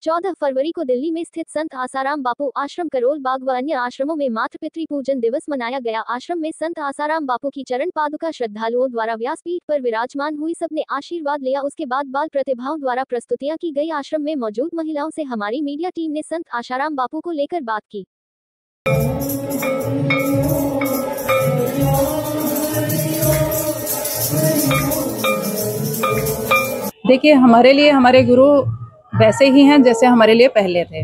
14 फरवरी को दिल्ली में स्थित संत आसाराम बापू आश्रम करोल बाग व अन्य आश्रमों में मातृ पितृ पूजन दिवस मनाया गया। आश्रम में संत आसाराम बापू की चरण पादुका श्रद्धालुओं द्वारा व्यासपीठ पर विराजमान हुई, सबने आशीर्वाद लिया। उसके बाद बाल प्रतिभाओं द्वारा प्रस्तुतियां की गई। आश्रम में मौजूद महिलाओं से हमारी मीडिया टीम ने संत आसाराम बापू को लेकर बात की। देखिए, हमारे लिए हमारे गुरु वैसे ही हैं जैसे हमारे लिए पहले थे,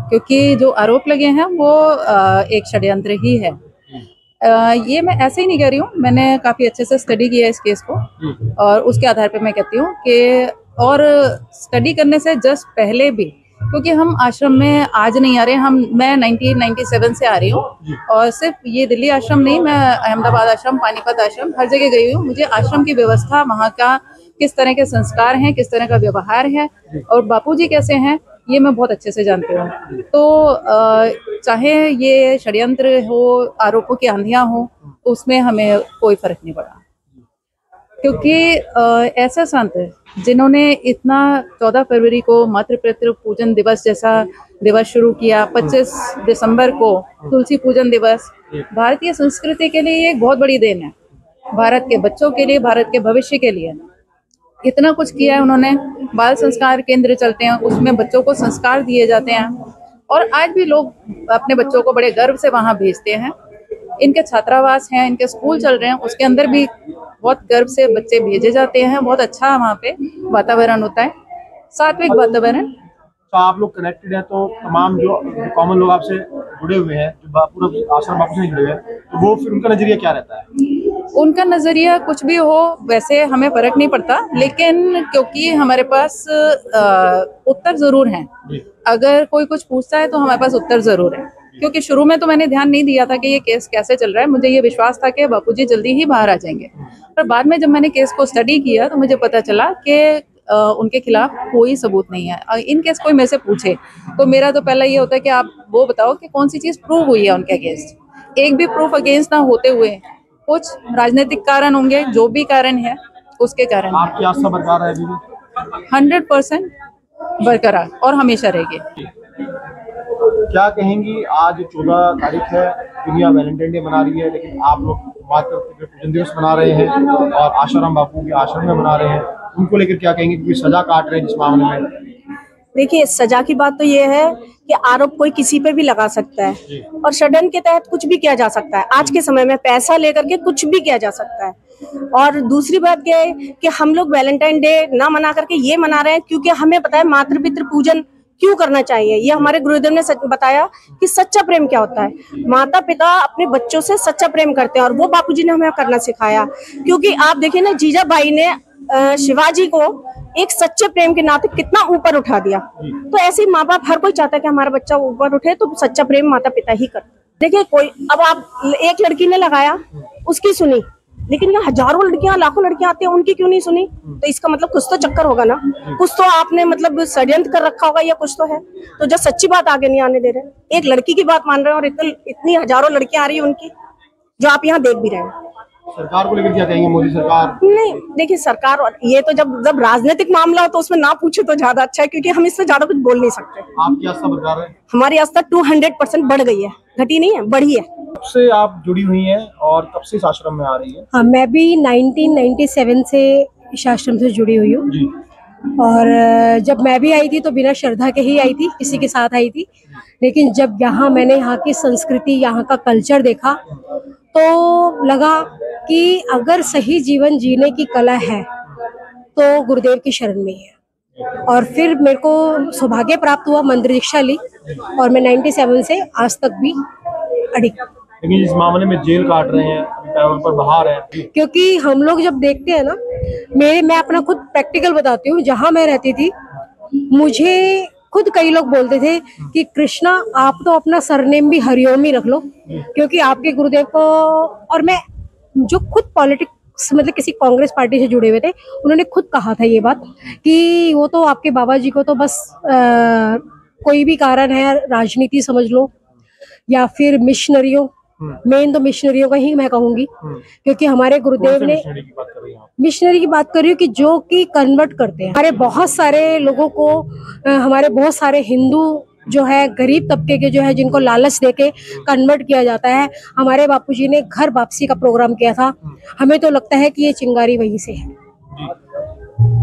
क्योंकि जो आरोप लगे हैं वो एक षड्यंत्र ही है। ये मैं ऐसे ही नहीं कह रही हूँ, मैंने काफ़ी अच्छे से स्टडी किया इस केस को और उसके आधार पे मैं कहती हूँ कि और स्टडी करने से जस्ट पहले भी, क्योंकि हम आश्रम में आज नहीं आ रहे, मैं 1997 से आ रही हूँ और सिर्फ ये दिल्ली आश्रम नहीं, मैं अहमदाबाद आश्रम, पानीपत आश्रम, हर जगह गई हूँ। मुझे आश्रम की व्यवस्था, वहाँ का किस तरह के संस्कार हैं, किस तरह का व्यवहार है और बापूजी कैसे हैं, ये मैं बहुत अच्छे से जानती हूँ। तो चाहे ये षड्यंत्र हो, आरोपों की आंधियां हो, उसमें हमें कोई फर्क नहीं पड़ा, क्योंकि ऐसा संत जिन्होंने इतना 14 फरवरी को मातृ पितृ पूजन दिवस जैसा दिवस शुरू किया, 25 दिसंबर को तुलसी पूजन दिवस, भारतीय संस्कृति के लिए एक बहुत बड़ी देन है। भारत के बच्चों के लिए, भारत के भविष्य के लिए इतना कुछ किया है उन्होंने। बाल संस्कार केंद्र चलते हैं, उसमें बच्चों को संस्कार दिए जाते हैं और आज भी लोग अपने बच्चों को बड़े गर्व से वहाँ भेजते हैं। इनके छात्रावास हैं, इनके स्कूल चल रहे हैं, उसके अंदर भी बहुत गर्व से बच्चे भेजे जाते हैं। बहुत अच्छा वहाँ पे वातावरण होता है, सात्विक वातावरण। तो आप लोग कनेक्टेड हैं, तो तमाम जो कॉमन लोग आपसे जुड़े हुए हैं, जो पूरा आश्रम बापू से जुड़े हुए हैं, तो वो फिर उनका नजरिया क्या रहता है? उनका नजरिया कुछ भी हो, वैसे हमें फर्क नहीं पड़ता, लेकिन क्योंकि हमारे पास उत्तर जरूर हैं। अगर कोई कुछ पूछता है तो हमारे पास उत्तर जरूर है, क्योंकि शुरू में तो मैंने ध्यान नहीं दिया था कि ये केस कैसे चल रहा है। मुझे ये विश्वास था कि बापूजी जल्दी ही बाहर आ जाएंगे, पर बाद में जब मैंने केस को स्टडी किया तो मुझे पता चला कि उनके खिलाफ कोई सबूत नहीं है। इन केस कोई मेरे से पूछे तो मेरा तो पहला ये होता है कि आप वो बताओ कि कौन सी चीज प्रूव हुई है उनके अगेंस्ट। एक भी प्रूफ अगेंस्ट ना होते हुए कुछ राजनीतिक कारण होंगे, जो भी कारण है उसके कारण। आपकी आस्था बरकरार है दीदी? 100% बरकरार और हमेशा रहेगी। क्या कहेंगी, आज 14 तारीख है, दुनिया वैलेंटाइन डे मना रही है, लेकिन आप लोग मातृ पितृ पूजन दिवस मना रहे हैं और आसाराम बापू के आश्रम में मना रहे हैं, उनको लेकर क्या कहेंगे, क्योंकि सजा काट रहे हैं जिस मामले में? देखिए, सजा की बात तो ये है कि आरोप कोई किसी पे भी लगा सकता है और षड्यंत्र के तहत कुछ भी किया जा सकता है। आज के समय में पैसा लेकर के कुछ भी किया जा सकता है। और दूसरी बात क्या है कि हम लोग वैलेंटाइन डे ना मना करके ये मना रहे हैं क्योंकि हमें पता है मातृ पितृ पूजन क्यों करना चाहिए। ये हमारे गुरुदेव ने बताया कि सच्चा प्रेम क्या होता है। माता पिता अपने बच्चों से सच्चा प्रेम करते हैं और वो बापूजी ने हमें करना सिखाया। क्योंकि आप देखिए ना, जीजाबाई ने शिवाजी को एक सच्चे प्रेम के नाते कितना ऊपर उठा दिया। तो ऐसे ही माँ बाप हर कोई चाहता है कि हमारा बच्चा ऊपर उठे, तो सच्चा प्रेम माता पिता ही करते। देखिए, कोई अब आप एक लड़की ने लगाया, उसकी सुनी, लेकिन यहाँ हजारों लड़कियां, लाखों लड़कियां आती हैं, उनकी क्यों नहीं सुनी? तो इसका मतलब कुछ तो चक्कर होगा ना, कुछ तो आपने मतलब षड्यंत्र कर रखा होगा या कुछ तो है। तो जो सच्ची बात आगे नहीं आने दे रहे, एक लड़की की बात मान रहे हैं और इतनी हजारों लड़कियां आ रही है उनकी, जो आप यहाँ देख भी रहे हैं। सरकार को लेकर क्या कहेंगे, मोदी सरकार? नहीं, देखिए सरकार, ये तो जब राजनीतिक मामला हो तो उसमें ना पूछे तो ज्यादा अच्छा है, क्योंकि हम इससे ज्यादा कुछ बोल नहीं सकते। आपकी आस्था बरकरार है? हमारी आस्था 200% बढ़ गई है, घटी नहीं है, बढ़ी है। कब से आप जुड़ी हुई हैं और कब से इस आश्रम में आ रही है? हाँ, मैं भी 1997 से इस आश्रम से जुड़ी हुई हूँ और जब मैं भी आई थी तो बिना श्रद्धा के ही आई थी, किसी के साथ आई थी। लेकिन जब मैंने यहाँ की संस्कृति, यहाँ का कल्चर देखा तो लगा कि अगर सही जीवन जीने की कला है तो गुरुदेव की शरण में है। और फिर मेरे को सौभाग्य प्राप्त हुआ, मंदिर दीक्षा ली और मैं 97 से आज तक भी अडिग। लेकिन इस मामले में जेल काट रहे हैं, पैरोल पर बाहर है। क्योंकि हम लोग जब देखते हैं ना, मैं अपना खुद प्रैक्टिकल बताती हूँ। जहाँ मैं रहती थी, मुझे खुद कई लोग बोलते थे कि कृष्णा, आप तो अपना सरनेम भी हरिओम ही रख लो, क्योंकि आपके गुरुदेव को। और मैं जो खुद पॉलिटिक्स, मतलब किसी कांग्रेस पार्टी से जुड़े हुए थे, उन्होंने खुद कहा था ये बात कि वो तो आपके बाबा जी को तो बस कोई भी कारण है, राजनीति समझ लो या फिर मिशनरियों, मेन तो मिशनरियों का ही मैं कहूंगी, क्योंकि हमारे गुरुदेव ने मिशनरी की बात कर रही हैं आप? मिशनरी की बात कर रही हूँ कि जो कि कन्वर्ट करते हैं हमारे बहुत सारे लोगों को, हमारे बहुत सारे हिंदू जो है गरीब तबके के जो है जिनको लालच देके कन्वर्ट किया जाता है। हमारे बापूजी ने घर वापसी का प्रोग्राम किया था, हमें तो लगता है कि ये चिंगारी वहीं से है। जी।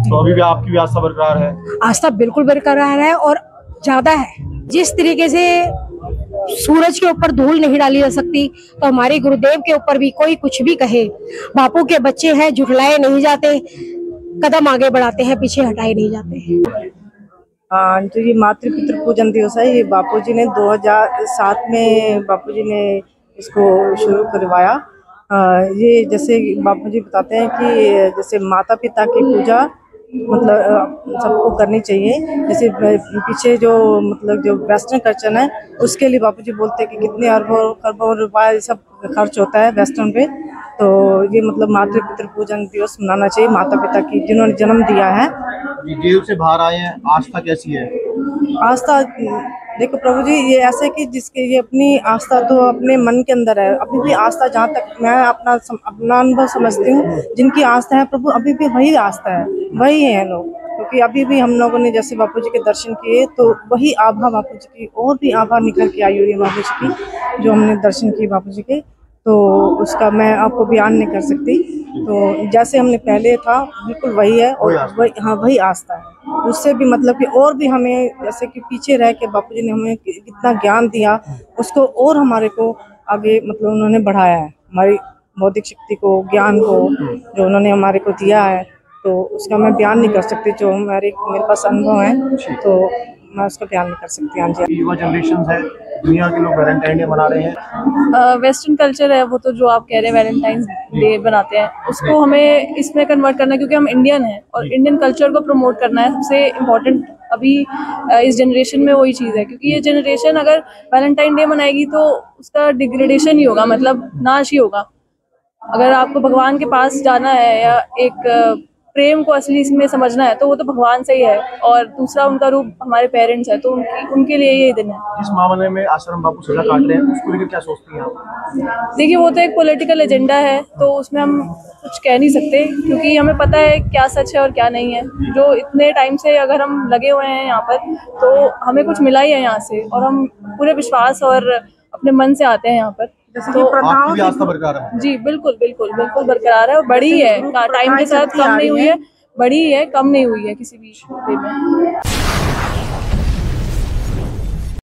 तो अभी भी आपकी भी आस्था बरकरार है? आस्था बिल्कुल बरकरार है और ज्यादा है। जिस तरीके से सूरज के ऊपर धूल नहीं डाली जा सकती, तो हमारे गुरुदेव के ऊपर भी कोई कुछ भी कहे, बापू के बच्चे हैं, झुठलाए नहीं जाते, कदम आगे बढ़ाते हैं, पीछे हटाए नहीं जाते। हाँ, जो ये मातृ पितृ पूजन दिवस है, ये बापूजी ने 2007 में बापूजी ने इसको शुरू करवाया। ये जैसे बापूजी बताते हैं कि जैसे माता पिता की पूजा मतलब सबको करनी चाहिए। जैसे पीछे जो मतलब जो वेस्टर्न कल्चर है उसके लिए बापूजी बोलते हैं कि कितने अरबों खरबों रुपए सब खर्च होता है वेस्टर्न पे, तो ये मतलब मातृ पितृ पूजन दिवस मनाना चाहिए माता पिता की जिन्होंने जन्म दिया है। जेल से बाहर आए हैं, आस्था कैसी है? आस्था देखो प्रभु जी, ये ऐसे कि जिसके ये अपनी आस्था तो अपने मन के अंदर है, अभी भी आस्था, जहाँ तक मैं अपना अनुभव समझती हूँ, जिनकी आस्था है प्रभु अभी भी वही आस्था है, वही है लोग। क्योंकि अभी भी हम लोगों ने जैसे बापू जी के दर्शन किए तो वही आभा बापू जी की और भी आभा निकल के आई हुई है बापू जी की, जो हमने दर्शन किए बापू जी के, तो उसका मैं आपको बयान नहीं कर सकती। तो जैसे हमने पहले था बिल्कुल वही है और वही, हाँ वही आस्था है। उससे भी मतलब कि और भी हमें जैसे कि पीछे रह के बापूजी ने हमें कितना ज्ञान दिया, उसको और हमारे को आगे मतलब उन्होंने बढ़ाया है, हमारी बौद्धिक शक्ति को, ज्ञान को जो उन्होंने हमारे को दिया है, तो उसका मैं बयान नहीं कर सकती। जो मेरे पास अनुभव है तो मैं उसका बयान नहीं कर सकती। हाँ जी, युवा जनरेशन है, दुनिया के लोग वैलेंटाइन डे मना रहे हैं। वेस्टर्न कल्चर है वो, तो जो आप कह रहे हैं वैलेंटाइंस डे बनाते हैं, उसको हमें इसमें कन्वर्ट करना है, क्योंकि हम इंडियन हैं और इंडियन कल्चर को प्रमोट करना है। सबसे इम्पोर्टेंट अभी इस जनरेशन में वही चीज़ है, क्योंकि ये जनरेशन अगर वैलेंटाइन डे मनाएगी तो उसका डिग्रेडेशन ही होगा, मतलब नाश ही होगा। अगर आपको भगवान के पास जाना है या एक प्रेम को असली में समझना है तो वो तो भगवान से ही है, और दूसरा उनका रूप हमारे पेरेंट्स है, तो उनके लिए ये दिन है। इस मामले में आश्रम बापू सजा काट रहे हैं, उसको लेकर क्या सोचती हैं आप? देखिए, वो तो एक पॉलिटिकल एजेंडा है, तो उसमें हम कुछ कह नहीं सकते, क्योंकि हमें पता है क्या सच है और क्या नहीं है। जो इतने टाइम से अगर हम लगे हुए हैं यहाँ पर, तो हमें कुछ मिला ही है यहाँ से, और हम पूरे विश्वास और अपने मन से आते हैं यहाँ पर। तो आपकी भी आस्था बरकरार है? जी बिल्कुल बिल्कुल बिल्कुल बरकरार है, और बड़ी है, टाइम के साथ कम नहीं हुई है, बड़ी है, कम नहीं हुई है किसी भी वे में।